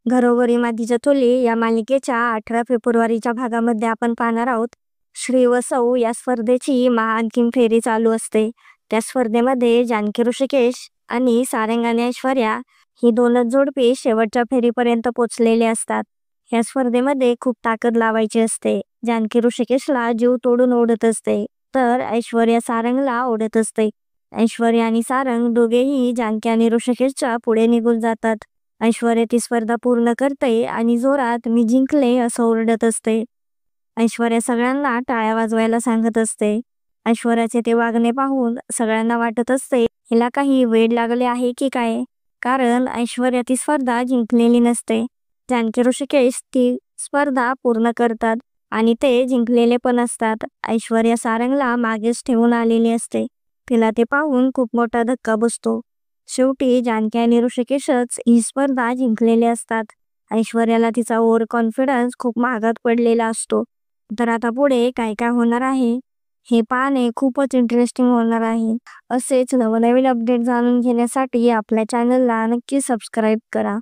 घरोघरी मातीच्या चुली या मालिकेच्या 18 फेब्रुवारीच्या भागामध्ये आपण पाहणार आहोत. श्री व सौ या स्पर्धेची अंतिम फेरी चालू असते. त्या स्पर्धेमध्ये जानकी ऋषिकेश आणि सारंग आणि ऐश्वर्या ही दोनच जोडपी शेवटच्या फेरीपर्यंत पोहोचलेले असतात. या स्पर्धेमध्ये खूप ताकद लावायची असते. जानकी ऋषिकेशला जीव तोडून ओढत असते, तर ऐश्वर्या सारंगला ओढत असते. ऐश्वर्या आणि सारंग दोघेही जानकी आणि ऋषिकेशच्या पुढे निघून जातात. ऐश्वर्या ती स्पर्धा पूर्ण करते आणि जोरात "मी जिंकले" असं ओरडत असते. ऐश्वर्या सगळ्यांना टाळ्या वाजवायला सांगत असते. ऐश्वर्याचे ते वागणे पाहून सगळ्यांना वाटत असते हिला काही वेड लागले आहे की काय, कारण ऐश्वर्या ती स्पर्धा जिंकलेली नसते. जानकी ऋषिकेश ती स्पर्धा पूर्ण करतात आणि ते जिंकलेले पण असतात. ऐश्वर्या सारंगला मागेच ठेवून आलेली असते. तिला ते पाहून खूप मोठा धक्का बसतो. शेवटी जानकी आणि ऋषिकेशच ही स्पर्धा जिंकलेले असतात. ऐश्वर्याला तिचा ओव्हर कॉन्फिडन्स खूप महागात पडलेला असतो. तर आता पुढे काय काय होणार आहे हे पाहणे खूपच इंटरेस्टिंग होणार आहे. असेच नवनवीन अपडेट जाणून घेण्यासाठी आपल्या चॅनलला नक्की सबस्क्राईब करा.